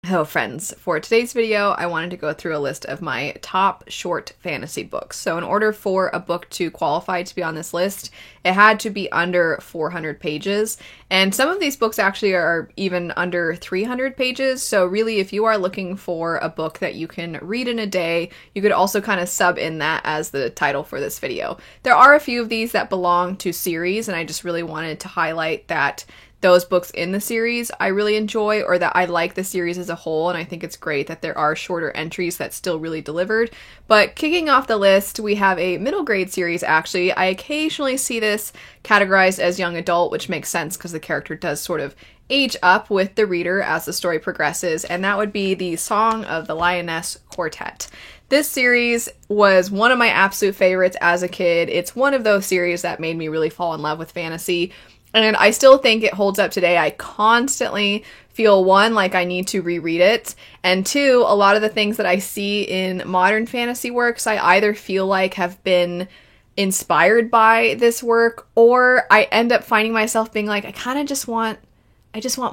Hello friends, for today's video I wanted to go through a list of my top short fantasy books. So in order for a book to qualify to be on this list, it had to be under 400 pages. And some of these books actually are even under 300 pages. So really, if you are looking for a book that you can read in a day, you could also kind of sub in that as the title for this video. There are a few of these that belong to series, and I just really wanted to highlight that those books in the series I really enjoy, or that I like the series as a whole, and I think it's great that there are shorter entries that still really delivered. But kicking off the list, we have a middle grade series actually. I occasionally see this categorized as young adult, which makes sense because the character does sort of age up with the reader as the story progresses, and that would be the Song of the Lioness Quartet. This series was one of my absolute favorites as a kid. It's one of those series that made me really fall in love with fantasy. And I still think it holds up today. I constantly feel, one, like I need to reread it, and two, a lot of the things that I see in modern fantasy works, I either feel like have been inspired by this work, or I end up finding myself being like, I just want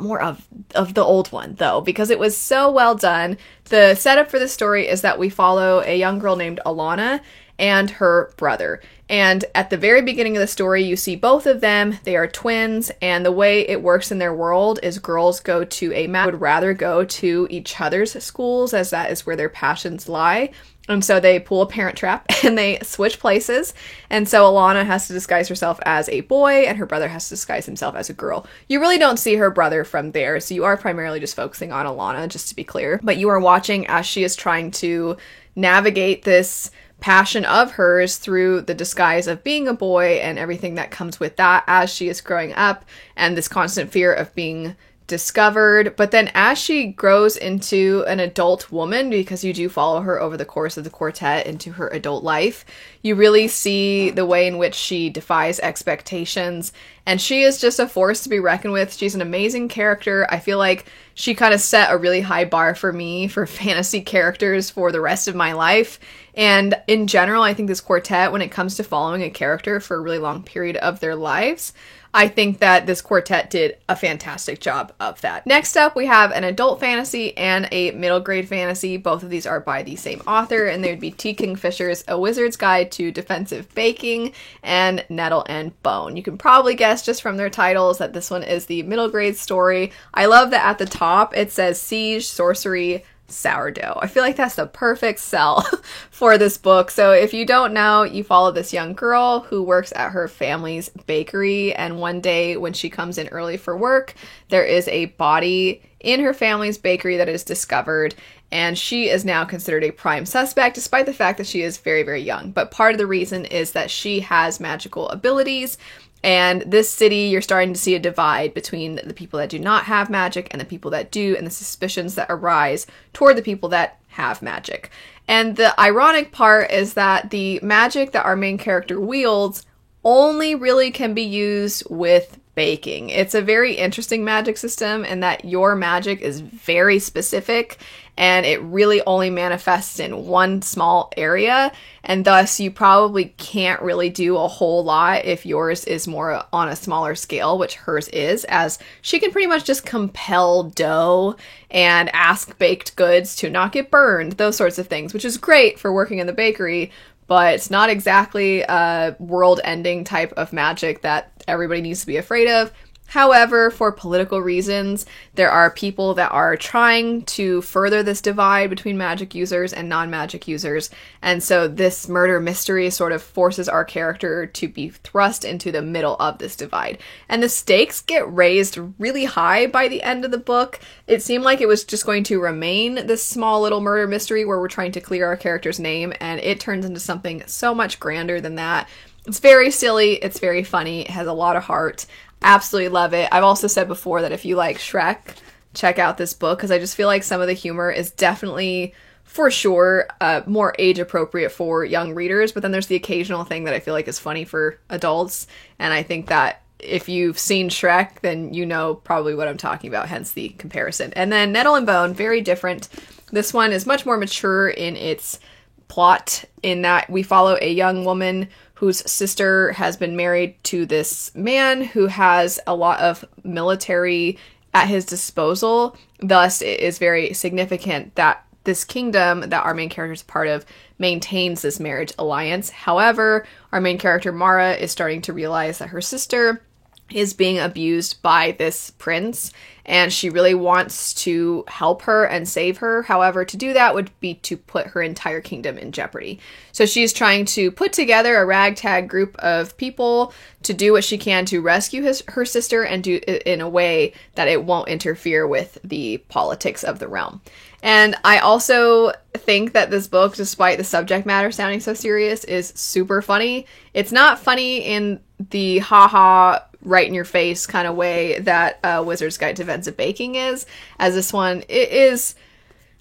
more of the old one, though, because it was so well done. The setup for the story is that we follow a young girl named Alana and her brother. And at the very beginning of the story, you see both of them. They are twins, and the way it works in their world is girls go to would rather go to each other's schools, as that is where their passions lie. And so they pull a parent trap and they switch places. And so Alana has to disguise herself as a boy and her brother has to disguise himself as a girl. You really don't see her brother from there, so you are primarily just focusing on Alana, just to be clear. But you are watching as she is trying to navigate this passion of hers through the disguise of being a boy and everything that comes with that as she is growing up, and this constant fear of being discovered. But then as she grows into an adult woman, because you do follow her over the course of the quartet into her adult life, you really see the way in which she defies expectations, and she is just a force to be reckoned with. She's an amazing character. I feel like she kind of set a really high bar for me for fantasy characters for the rest of my life. And in general, I think this quartet, when it comes to following a character for a really long period of their lives, I think that this quartet did a fantastic job of that. Next up, we have an adult fantasy and a middle grade fantasy. Both of these are by the same author, and they would be T. Kingfisher's A Wizard's Guide to Defensive Baking and Nettle and Bone. You can probably guess just from their titles that this one is the middle grade story. I love that at the top it says Siege, Sorcery, Sourdough. I feel like that's the perfect sell for this book. So if you don't know, you follow this young girl who works at her family's bakery, and one day when she comes in early for work, there is a body in her family's bakery that is discovered, and she is now considered a prime suspect despite the fact that she is very, very young. But part of the reason is that she has magical abilities. And this city, you're starting to see a divide between the people that do not have magic and the people that do, and the suspicions that arise toward the people that have magic. And the ironic part is that the magic that our main character wields only really can be used with baking. It's a very interesting magic system in that your magic is very specific and it really only manifests in one small area, and thus you probably can't really do a whole lot if yours is more on a smaller scale, which hers is, as she can pretty much just compel dough and ask baked goods to not get burned, those sorts of things, which is great for working in the bakery, but it's not exactly a world-ending type of magic that everybody needs to be afraid of. However, for political reasons, there are people that are trying to further this divide between magic users and non-magic users, and so this murder mystery sort of forces our character to be thrust into the middle of this divide. And the stakes get raised really high by the end of the book. It seemed like it was just going to remain this small little murder mystery where we're trying to clear our character's name, and it turns into something so much grander than that. It's very silly, it's very funny, it has a lot of heart. Absolutely love it. I've also said before that if you like Shrek, check out this book, because I just feel like some of the humor is definitely, for sure, more age appropriate for young readers, but then there's the occasional thing that I feel like is funny for adults, and I think that if you've seen Shrek, then you know probably what I'm talking about, hence the comparison. And then Nettle and Bone, very different. This one is much more mature in its plot, in that we follow a young woman whose sister has been married to this man who has a lot of military at his disposal. Thus, it is very significant that this kingdom that our main character is a part of maintains this marriage alliance. However, our main character Mara is starting to realize that her sister is being abused by this prince, and she really wants to help her and save her. However, to do that would be to put her entire kingdom in jeopardy. So she's trying to put together a ragtag group of people to do what she can to rescue her sister and do it in a way that it won't interfere with the politics of the realm. And I also think that this book, despite the subject matter sounding so serious, is super funny. It's not funny in the haha right in your face kind of way that Wizard's Guide to Events of Baking is, as this one it is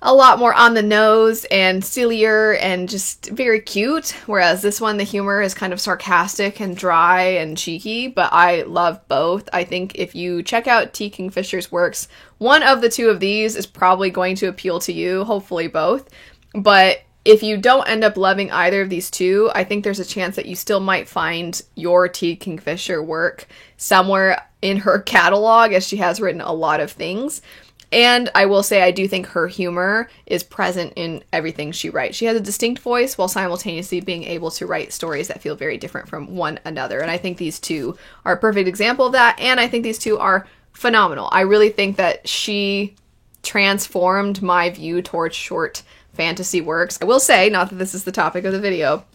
a lot more on the nose and sillier and just very cute, whereas this one the humor is kind of sarcastic and dry and cheeky, but I love both. I think if you check out T. Kingfisher's works, one of the two of these is probably going to appeal to you, hopefully both, but if you don't end up loving either of these two, I think there's a chance that you still might find your T. Kingfisher work somewhere in her catalog, as she has written a lot of things. And I will say I do think her humor is present in everything she writes. She has a distinct voice while simultaneously being able to write stories that feel very different from one another. And I think these two are a perfect example of that. And I think these two are phenomenal. I really think that she transformed my view towards short fantasy works. I will say, not that this is the topic of the video,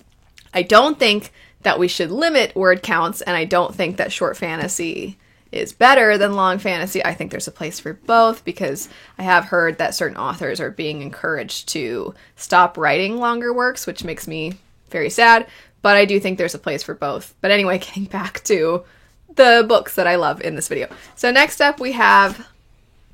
I don't think that we should limit word counts, and I don't think that short fantasy is better than long fantasy. I think there's a place for both, because I have heard that certain authors are being encouraged to stop writing longer works, which makes me very sad, but I do think there's a place for both. But anyway, getting back to the books that I love in this video. So next up we have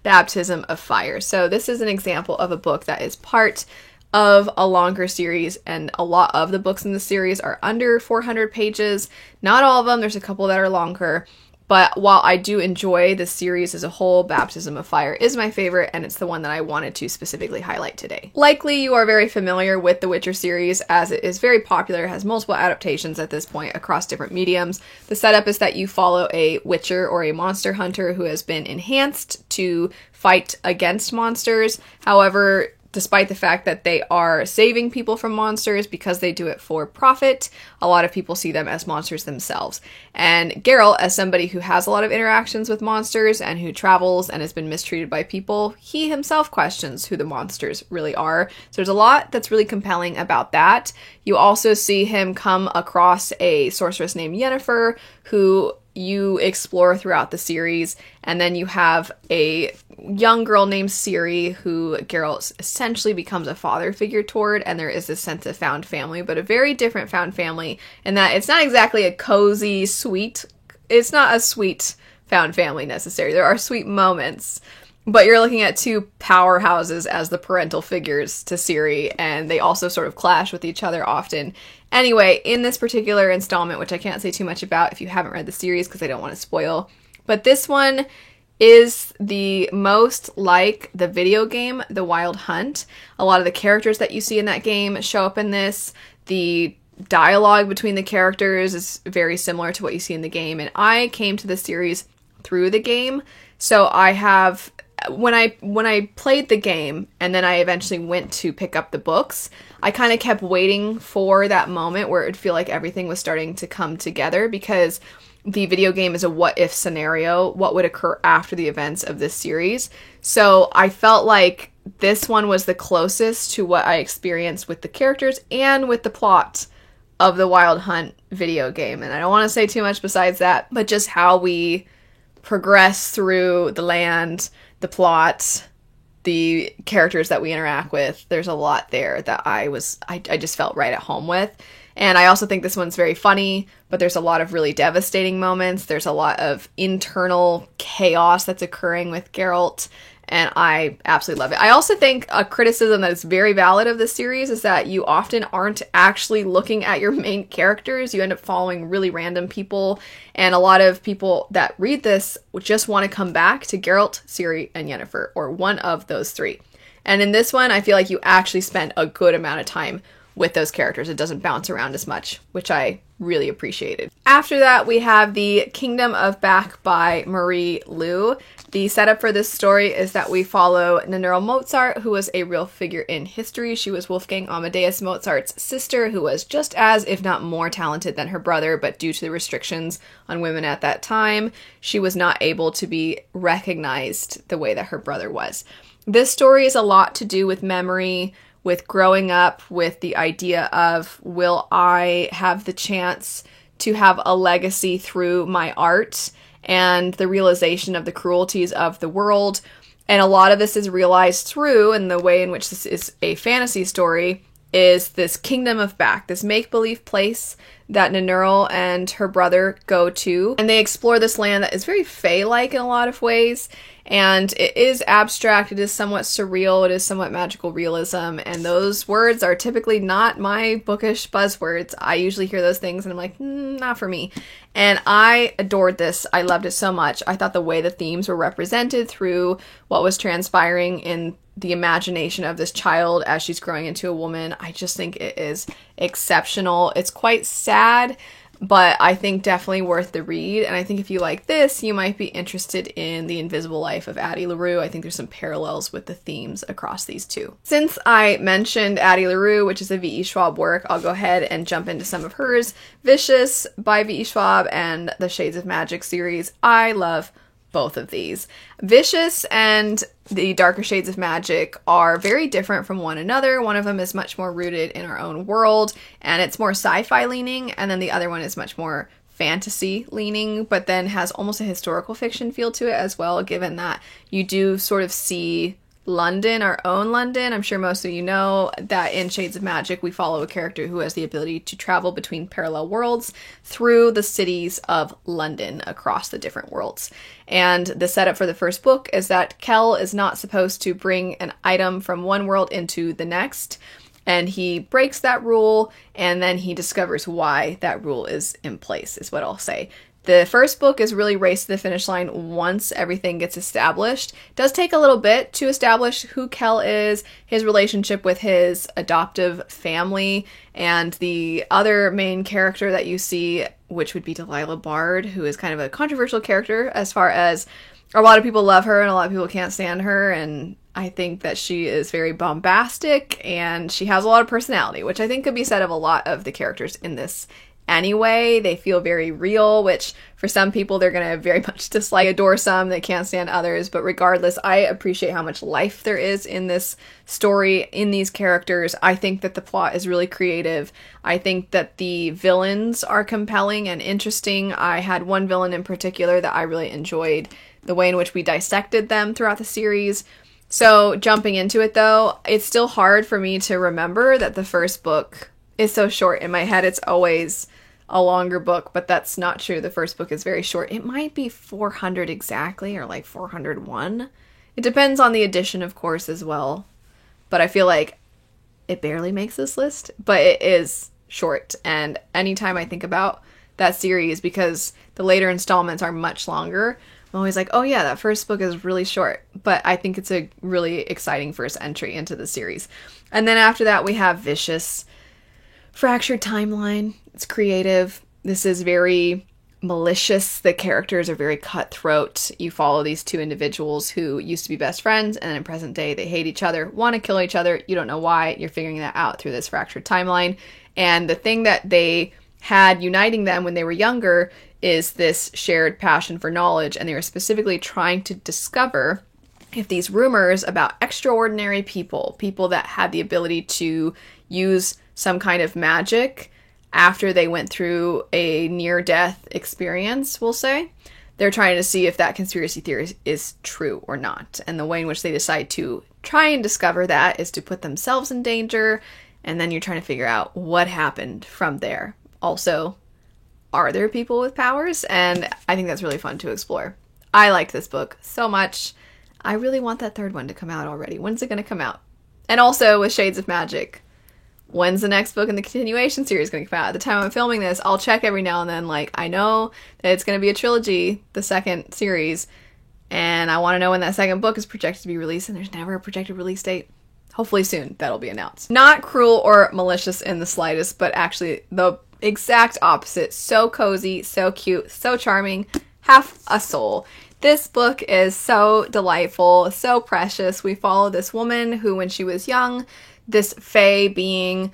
Baptism of Fire. So this is an example of a book that is part of a longer series, and a lot of the books in the series are under 400 pages. Not all of them, there's a couple that are longer. But while I do enjoy the series as a whole, Baptism of Fire is my favorite, and it's the one that I wanted to specifically highlight today. Likely you are very familiar with the Witcher series, as it is very popular, has multiple adaptations at this point across different mediums. The setup is that you follow a Witcher or a monster hunter who has been enhanced to fight against monsters. However, despite the fact that they are saving people from monsters because they do it for profit, a lot of people see them as monsters themselves. And Geralt, as somebody who has a lot of interactions with monsters and who travels and has been mistreated by people, he himself questions who the monsters really are. So there's a lot that's really compelling about that. You also see him come across a sorceress named Yennefer, who you explore throughout the series, and then you have a young girl named Ciri who Geralt essentially becomes a father figure toward, and there is this sense of found family, but a very different found family in that it's not exactly a cozy, sweet, it's not a sweet found family necessarily. There are sweet moments, but you're looking at two powerhouses as the parental figures to Ciri, and they also sort of clash with each other often. Anyway, in this particular installment, which I can't say too much about if you haven't read the series because I don't want to spoil, but this one is the most like the video game, The Wild Hunt. A lot of the characters that you see in that game show up in this. The dialogue between the characters is very similar to what you see in the game, and I came to the series through the game, so I have... When I played the game and then I eventually went to pick up the books, I kind of kept waiting for that moment where it would feel like everything was starting to come together, because the video game is a what-if scenario, what would occur after the events of this series. So I felt like this one was the closest to what I experienced with the characters and with the plot of the Wild Hunt video game. And I don't want to say too much besides that, but just how we progress through the land, the plot, the characters that we interact with. There's a lot there that I just felt right at home with. And I also think this one's very funny, but there's a lot of really devastating moments. There's a lot of internal chaos that's occurring with Geralt, and I absolutely love it. I also think a criticism that is very valid of this series is that you often aren't actually looking at your main characters. You end up following really random people, and a lot of people that read this just want to come back to Geralt, Ciri, and Yennefer, or one of those three. And in this one, I feel like you actually spend a good amount of time with those characters. It doesn't bounce around as much, which I really appreciated. After that, we have The Kingdom of Back by Marie Lu. The setup for this story is that we follow Nannerl Mozart, who was a real figure in history. She was Wolfgang Amadeus Mozart's sister, who was just as, if not more talented than her brother, but due to the restrictions on women at that time, she was not able to be recognized the way that her brother was. This story is a lot to do with memory, with growing up, with the idea of, will I have the chance to have a legacy through my art, and the realization of the cruelties of the world. And a lot of this is realized through, and the way in which this is a fantasy story, is this Kingdom of Back, this make-believe place that Nannerl and her brother go to. And they explore this land that is very Fae-like in a lot of ways. And it is abstract, it is somewhat surreal, it is somewhat magical realism, and those words are typically not my bookish buzzwords. I usually hear those things and I'm like, not for me. And I adored this. I loved it so much. I thought the way the themes were represented through what was transpiring in the imagination of this child as she's growing into a woman, I just think it is exceptional. It's quite sad, but I think definitely worth the read. And I think if you like this, you might be interested in The Invisible Life of Addie LaRue. I think there's some parallels with the themes across these two. Since I mentioned Addie LaRue, which is a V.E. Schwab work, I'll go ahead and jump into some of hers. Vicious by V.E. Schwab and the Shades of Magic series. I love both of these. Vicious and the Darker Shades of Magic are very different from one another. One of them is much more rooted in our own world, and it's more sci-fi leaning, and then the other one is much more fantasy leaning, but then has almost a historical fiction feel to it as well, given that you do sort of see London, our own London. I'm sure most of you know that in Shades of Magic, we follow a character who has the ability to travel between parallel worlds through the cities of London across the different worlds. And the setup for the first book is that Kell is not supposed to bring an item from one world into the next, and he breaks that rule, and then he discovers why that rule is in place, is what I'll say. The first book is really race to the finish line once everything gets established. It does take a little bit to establish who Kell is, his relationship with his adoptive family, and the other main character that you see, which would be Delilah Bard, who is kind of a controversial character as far as a lot of people love her and a lot of people can't stand her, and I think that she is very bombastic and she has a lot of personality, which I think could be said of a lot of the characters in this anyway. They feel very real, which for some people they're going to very much dislike, adore some, they can't stand others, but regardless, I appreciate how much life there is in this story, in these characters. I think that the plot is really creative. I think that the villains are compelling and interesting. I had one villain in particular that I really enjoyed the way in which we dissected them throughout the series. So jumping into it though, it's still hard for me to remember that the first book is so short. In my head, it's always a longer book, but that's not true. The first book is very short. It might be 400 exactly, or like 401. It depends on the edition, of course, as well. But I feel like it barely makes this list, but it is short. And anytime I think about that series, because the later installments are much longer, I'm always like, oh yeah, that first book is really short. But I think it's a really exciting first entry into the series. And then after that, we have Vicious. Fractured timeline. It's creative. This is very malicious. The characters are very cutthroat. You follow these two individuals who used to be best friends, and in present day they hate each other, want to kill each other. You don't know why. You're figuring that out through this fractured timeline. And the thing that they had uniting them when they were younger is this shared passion for knowledge, and they were specifically trying to discover if these rumors about extraordinary people that had the ability to use some kind of magic after they went through a near-death experience, we'll say, they're trying to see if that conspiracy theory is true or not. And the way in which they decide to try and discover that is to put themselves in danger, and then you're trying to figure out what happened from there. Also, are there people with powers? And I think that's really fun to explore. I liked this book so much. I really want that third one to come out already. When's it going to come out? And also with Shades of Magic, when's the next book in the continuation series going to come out? At the time I'm filming this, I'll check every now and then, like, I know that it's going to be a trilogy, the second series, and I want to know when that second book is projected to be released, and there's never a projected release date. hopefully soon that'll be announced. Not cruel or malicious in the slightest, but actually the exact opposite. So cozy, so cute, so charming, half a soul. This book is so delightful, so precious. We follow this woman who, when she was young, this fae being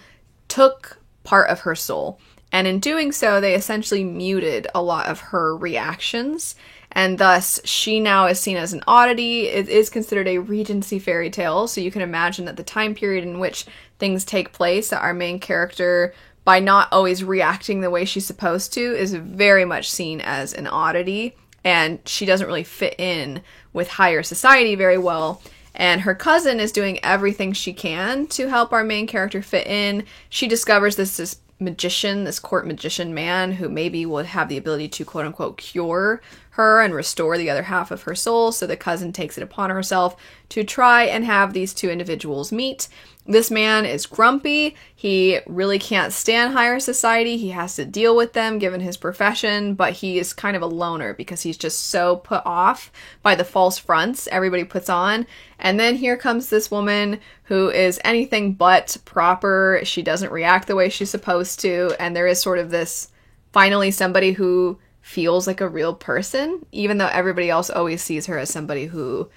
took part of her soul. And in doing so, they essentially muted a lot of her reactions. And thus, she now is seen as an oddity. It is considered a Regency fairy tale. So you can imagine that the time period in which things take place, that our main character, by not always reacting the way she's supposed to, is very much seen as an oddity. And she doesn't really fit in with higher society very well. And her cousin is doing everything she can to help our main character fit in. She discovers this magician, this court magician man who maybe would have the ability to quote unquote cure her and restore the other half of her soul. So the cousin takes it upon herself to try and have these two individuals meet. This man is grumpy. He really can't stand higher society. He has to deal with them given his profession, but he is kind of a loner because he's just so put off by the false fronts everybody puts on. And then here comes this woman who is anything but proper. She doesn't react the way she's supposed to. And there is sort of this, finally, somebody who feels like a real person, even though everybody else always sees her as somebody who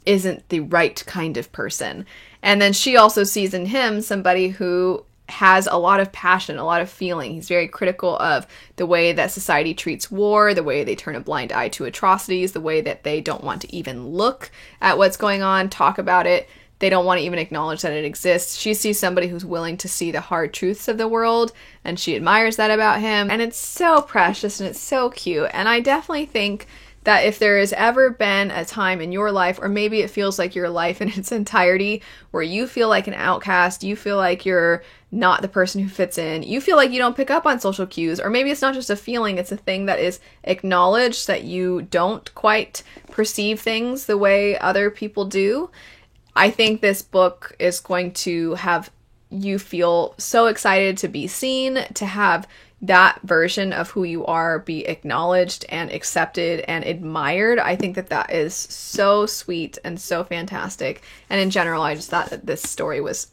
isn't the right kind of person. And then she also sees in him somebody who has a lot of passion, a lot of feeling. He's very critical of the way that society treats war, the way they turn a blind eye to atrocities, the way that they don't want to even look at what's going on, talk about it. They don't want to even acknowledge that it exists. She sees somebody who's willing to see the hard truths of the world, and she admires that about him. And it's so precious and it's so cute. And I definitely think that if there has ever been a time in your life, or maybe it feels like your life in its entirety, where you feel like an outcast, you feel like you're not the person who fits in, you feel like you don't pick up on social cues, or maybe it's not just a feeling, it's a thing that is acknowledged, that you don't quite perceive things the way other people do, I think this book is going to have you feel so excited to be seen, to have that version of who you are be acknowledged and accepted and admired. I think that that is so sweet and so fantastic. And in general, I just thought that this story was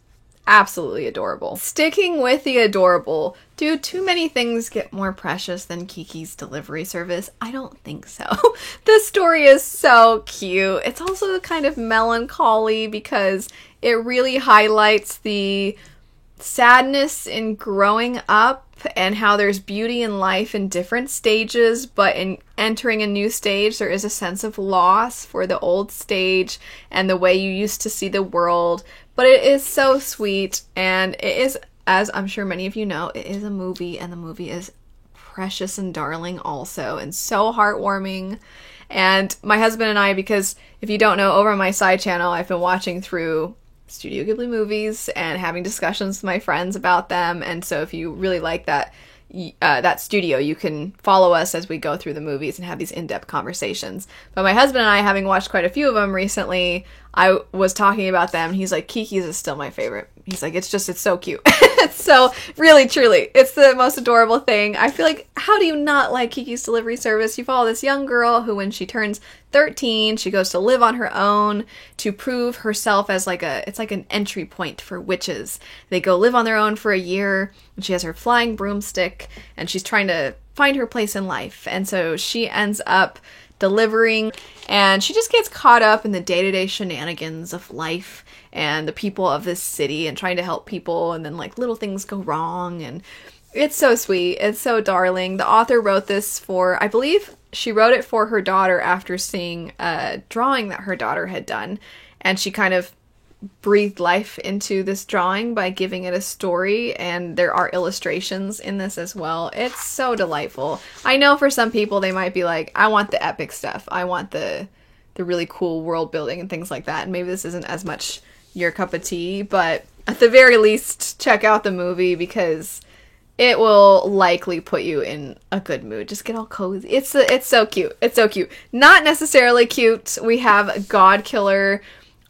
absolutely adorable. Sticking with the adorable, do too many things get more precious than Kiki's Delivery Service? I don't think so. This story is so cute. It's also kind of melancholy because it really highlights the sadness in growing up and how there's beauty in life in different stages, but in entering a new stage, there is a sense of loss for the old stage and the way you used to see the world. But it is so sweet, and it is, as I'm sure many of you know, it is a movie, and the movie is precious and darling also, and so heartwarming. And my husband and I, because if you don't know, over on my side channel, I've been watching through Studio Ghibli movies and having discussions with my friends about them. And so if you really like that studio, you can follow us as we go through the movies and have these in-depth conversations. But my husband and I, having watched quite a few of them recently, I was talking about them. He's like, Kiki's is still my favorite. He's like, it's so cute. It's so, really, truly, it's the most adorable thing. I feel like, how do you not like Kiki's Delivery Service? You follow this young girl who, when she turns 13, she goes to live on her own to prove herself as it's like an entry point for witches. They go live on their own for a year, and she has her flying broomstick, and she's trying to find her place in life. And so she ends up delivering, and she just gets caught up in the day-to-day shenanigans of life and the people of this city and trying to help people, and then like little things go wrong, and it's so sweet. It's so darling. The author wrote this for, I believe she wrote it for her daughter after seeing a drawing that her daughter had done, and she kind of breathed life into this drawing by giving it a story, and there are illustrations in this as well. It's so delightful. I know for some people they might be like, I want the epic stuff. I want the really cool world building and things like that, and maybe this isn't as much your cup of tea, but at the very least, check out the movie because it will likely put you in a good mood. Just get all cozy. It's so cute. It's so cute. Not necessarily cute. We have God Killer.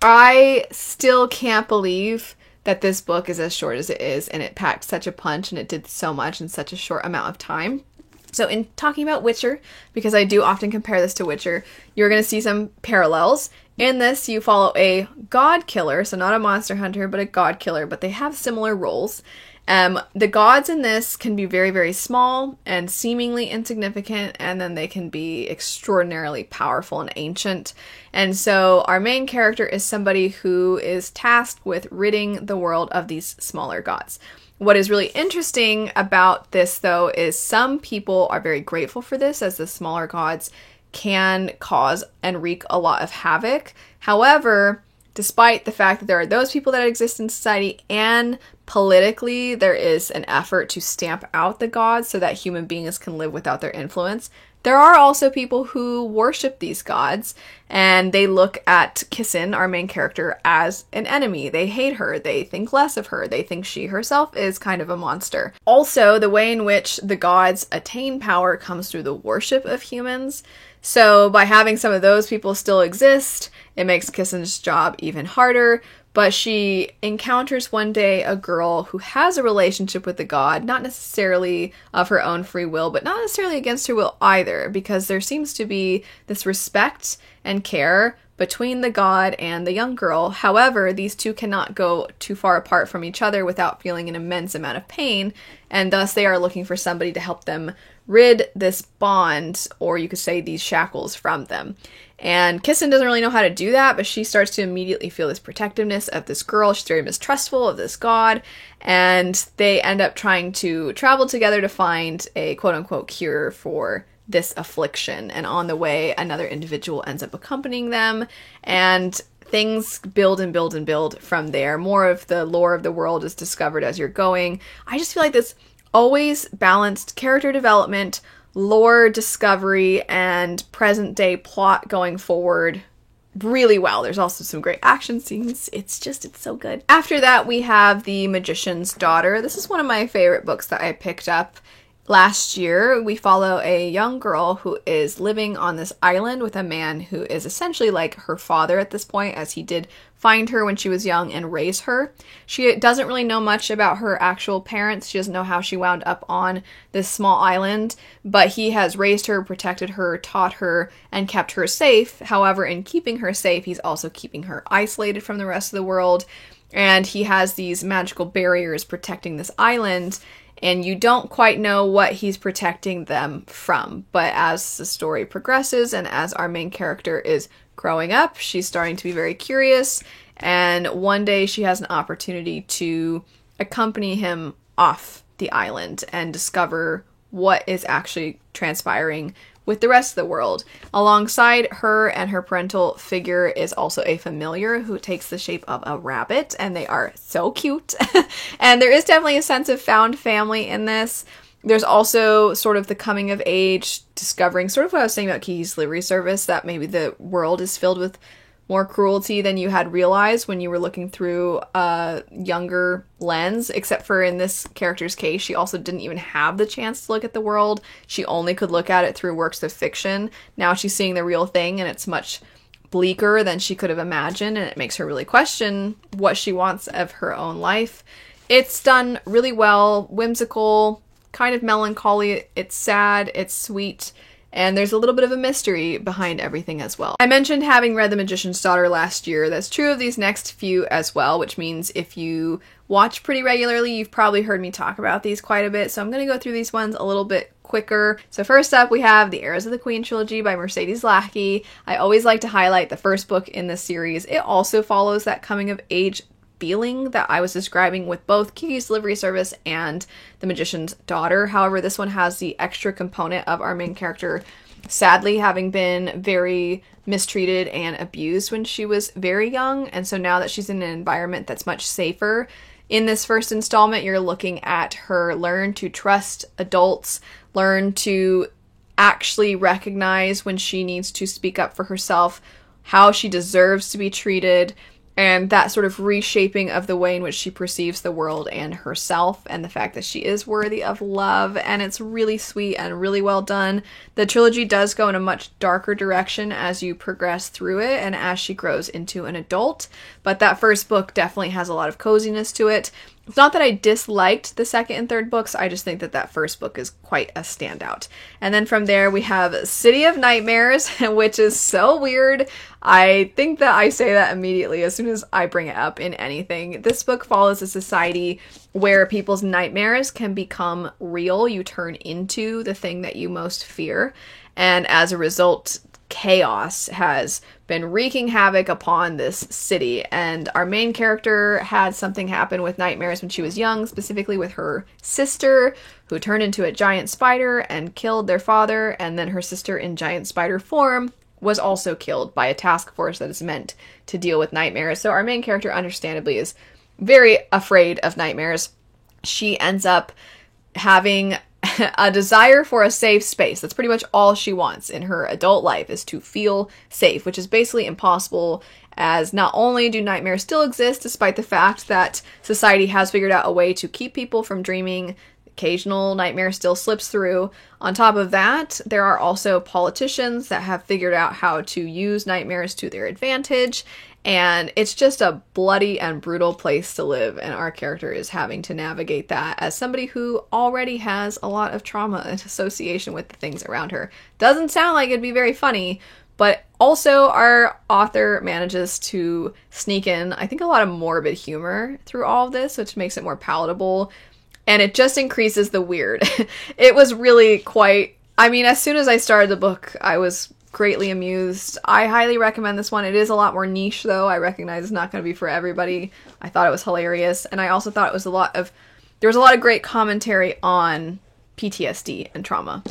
I still can't believe that this book is as short as it is, and it packed such a punch, and it did so much in such a short amount of time. So in talking about Witcher, because I do often compare this to Witcher, you're going to see some parallels. In this, you follow a god killer, so not a monster hunter, but a god killer, but they have similar roles. The gods in this can be very, very small and seemingly insignificant, and then they can be extraordinarily powerful and ancient. And so our main character is somebody who is tasked with ridding the world of these smaller gods. What is really interesting about this, though, is some people are very grateful for this, as the smaller gods can cause and wreak a lot of havoc. However, despite the fact that there are those people that exist in society, and politically there is an effort to stamp out the gods so that human beings can live without their influence, there are also people who worship these gods, and they look at Kissen, our main character, as an enemy. They hate her. They think less of her. They think she herself is kind of a monster. Also, the way in which the gods attain power comes through the worship of humans. So by having some of those people still exist, it makes Kissen's job even harder. But she encounters one day a girl who has a relationship with the god, not necessarily of her own free will, but not necessarily against her will either, because there seems to be this respect and care between the god and the young girl. However, these two cannot go too far apart from each other without feeling an immense amount of pain, and thus they are looking for somebody to help them rid this bond, or you could say these shackles, from them. And Kissen doesn't really know how to do that, but she starts to immediately feel this protectiveness of this girl. She's very mistrustful of this god, and they end up trying to travel together to find a quote-unquote cure for this affliction. And on the way, another individual ends up accompanying them, and things build and build and build from there. More of the lore of the world is discovered as you're going. I just feel like this always balanced character development, lore discovery, and present day plot going forward really well. There's also some great action scenes. It's so good. After that, we have The Magician's Daughter. This is one of my favorite books that I picked up last year. We follow a young girl who is living on this island with a man who is essentially like her father at this point, as he did find her when she was young and raise her. She doesn't really know much about her actual parents. She doesn't know how she wound up on this small island, but he has raised her, protected her, taught her, and kept her safe. However, in keeping her safe, he's also keeping her isolated from the rest of the world, and he has these magical barriers protecting this island, and you don't quite know what he's protecting them from. But as the story progresses and as our main character is growing up, she's starting to be very curious, and one day she has an opportunity to accompany him off the island and discover what is actually transpiring with the rest of the world. Alongside her and her parental figure is also a familiar who takes the shape of a rabbit, and they are so cute. And there is definitely a sense of found family in this. There's also sort of the coming of age, discovering sort of what I was saying about Kiki's Delivery Service, that maybe the world is filled with more cruelty than you had realized when you were looking through a younger lens, except for in this character's case, she also didn't even have the chance to look at the world. She only could look at it through works of fiction. Now she's seeing the real thing, and it's much bleaker than she could have imagined, and it makes her really question what she wants of her own life. It's done really well, whimsical, kind of melancholy, it's sad, it's sweet, and there's a little bit of a mystery behind everything as well. I mentioned having read The Magician's Daughter last year. That's true of these next few as well, which means if you watch pretty regularly, you've probably heard me talk about these quite a bit, so I'm going to go through these ones a little bit quicker. So first up, we have The Heirs of the Queen trilogy by Mercedes Lackey. I always like to highlight the first book in this series. It also follows that coming of age feeling that I was describing with both Kiki's Delivery Service and The Magician's Daughter. However, this one has the extra component of our main character sadly having been very mistreated and abused when she was very young, and so now that she's in an environment that's much safer. In this first installment, you're looking at her learn to trust adults, learn to actually recognize when she needs to speak up for herself, how she deserves to be treated, and that sort of reshaping of the way in which she perceives the world and herself, and the fact that she is worthy of love, and it's really sweet and really well done. The trilogy does go in a much darker direction as you progress through it and as she grows into an adult, but that first book definitely has a lot of coziness to it. It's not that I disliked the second and third books, I just think that that first book is quite a standout. And then from there we have City of Nightmares, which is so weird. I think that I say that immediately as soon as I bring it up in anything. This book follows a society where people's nightmares can become real. You turn into the thing that you most fear. And as a result, chaos has been wreaking havoc upon this city, and our main character had something happen with nightmares when she was young, specifically with her sister, who turned into a giant spider and killed their father, and then her sister in giant spider form was also killed by a task force that is meant to deal with nightmares. So our main character, understandably, is very afraid of nightmares. She ends up having a desire for a safe space. That's pretty much all she wants in her adult life, is to feel safe, which is basically impossible, as not only do nightmares still exist despite the fact that society has figured out a way to keep people from dreaming, occasional nightmare still slips through. On top of that, there are also politicians that have figured out how to use nightmares to their advantage, and it's just a bloody and brutal place to live, and our character is having to navigate that as somebody who already has a lot of trauma and association with the things around her. Doesn't sound like it'd be very funny, but also our author manages to sneak in, I think, a lot of morbid humor through all of this, which makes it more palatable, and it just increases the weird. It was really quite, I mean, as soon as I started the book, I was greatly amused. I highly recommend this one. It is a lot more niche, though. I recognize it's not going to be for everybody. I thought it was hilarious, and I also thought it was there was a lot of great commentary on PTSD and trauma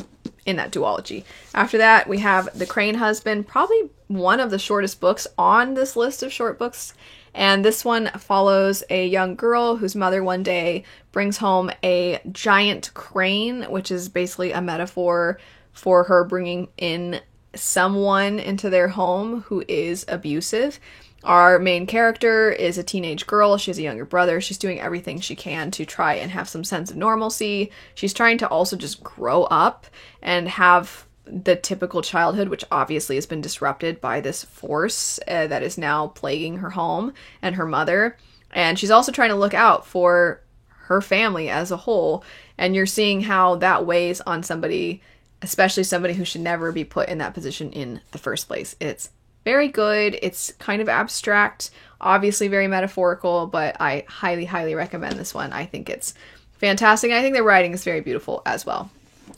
in that duology. After that, we have The Crane Husband, probably one of the shortest books on this list of short books. And this one follows a young girl whose mother one day brings home a giant crane, which is basically a metaphor for her bringing in someone into their home who is abusive. Our main character is a teenage girl. She has a younger brother. She's doing everything she can to try and have some sense of normalcy. She's trying to also just grow up and have the typical childhood, which obviously has been disrupted by this force that is now plaguing her home and her mother. And she's also trying to look out for her family as a whole. And you're seeing how that weighs on somebody, especially somebody who should never be put in that position in the first place. It's very good. It's kind of abstract, obviously very metaphorical, but I highly, highly recommend this one. I think it's fantastic. I think the writing is very beautiful as well.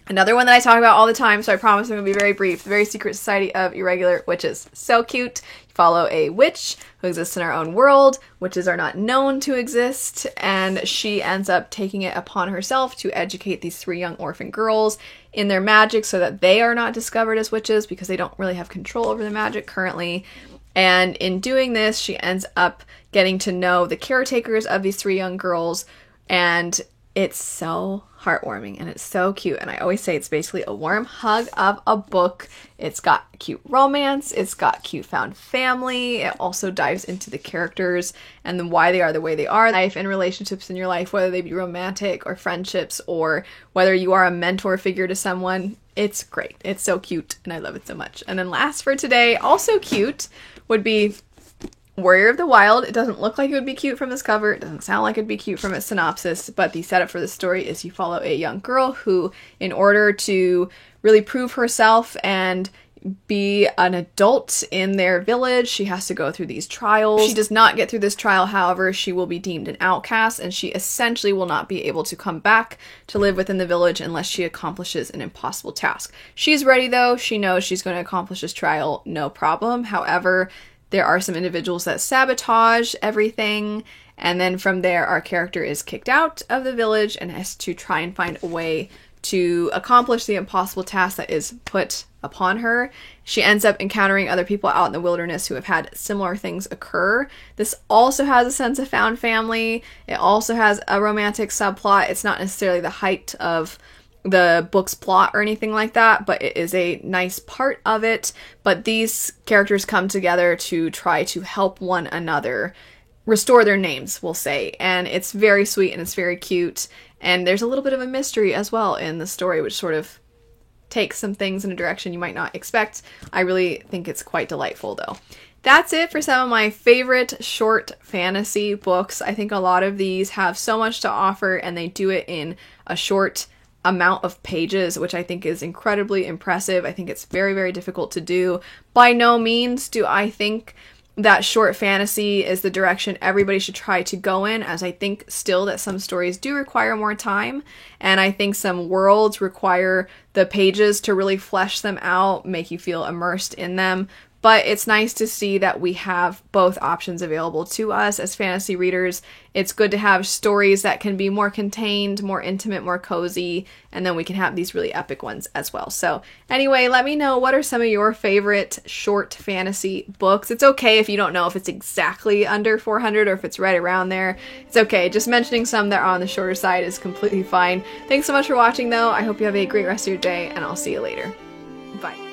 Another one that I talk about all the time, so I promise I'm going to be very brief. The Very Secret Society of Irregular Witches. So cute. You follow a witch who exists in our own world. Witches are not known to exist, and she ends up taking it upon herself to educate these 3 young orphan girls in their magic so that they are not discovered as witches, because they don't really have control over the magic currently. And in doing this, she ends up getting to know the caretakers of these 3 young girls, and it's so heartwarming and it's so cute. And I always say it's basically a warm hug of a book. It's got cute romance. It's got cute found family. It also dives into the characters and then why they are the way they are. Life and relationships in your life, whether they be romantic or friendships, or whether you are a mentor figure to someone. It's great. It's so cute and I love it so much. And then last for today, also cute, would be Warrior of the Wild. It doesn't look like it would be cute from this cover. It doesn't sound like it'd be cute from its synopsis, but the setup for the story is you follow a young girl who, in order to really prove herself and be an adult in their village, she has to go through these trials. She does not get through this trial, however, she will be deemed an outcast, and she essentially will not be able to come back to live within the village unless she accomplishes an impossible task. She's ready though. She knows she's going to accomplish this trial, no problem. However, there are some individuals that sabotage everything, and then from there our character is kicked out of the village and has to try and find a way to accomplish the impossible task that is put upon her. She ends up encountering other people out in the wilderness who have had similar things occur. This also has a sense of found family. It also has a romantic subplot. It's not necessarily the height of the book's plot or anything like that, but it is a nice part of it. But these characters come together to try to help one another restore their names, we'll say. And it's very sweet and it's very cute. And there's a little bit of a mystery as well in the story, which sort of takes some things in a direction you might not expect. I really think it's quite delightful though. that's it for some of my favorite short fantasy books. I think a lot of these have so much to offer, and they do it in a short amount of pages, which I think is incredibly impressive. I think it's very, very difficult to do. By no means do I think that short fantasy is the direction everybody should try to go in, as I think still that some stories do require more time, and I think some worlds require the pages to really flesh them out, make you feel immersed in them. But it's nice to see that we have both options available to us as fantasy readers. It's good to have stories that can be more contained, more intimate, more cozy, and then we can have these really epic ones as well. So anyway, let me know, what are some of your favorite short fantasy books? It's okay if you don't know if it's exactly under 400 or if it's right around there. It's okay. Just mentioning some that are on the shorter side is completely fine. Thanks so much for watching though. I hope you have a great rest of your day, and I'll see you later. Bye.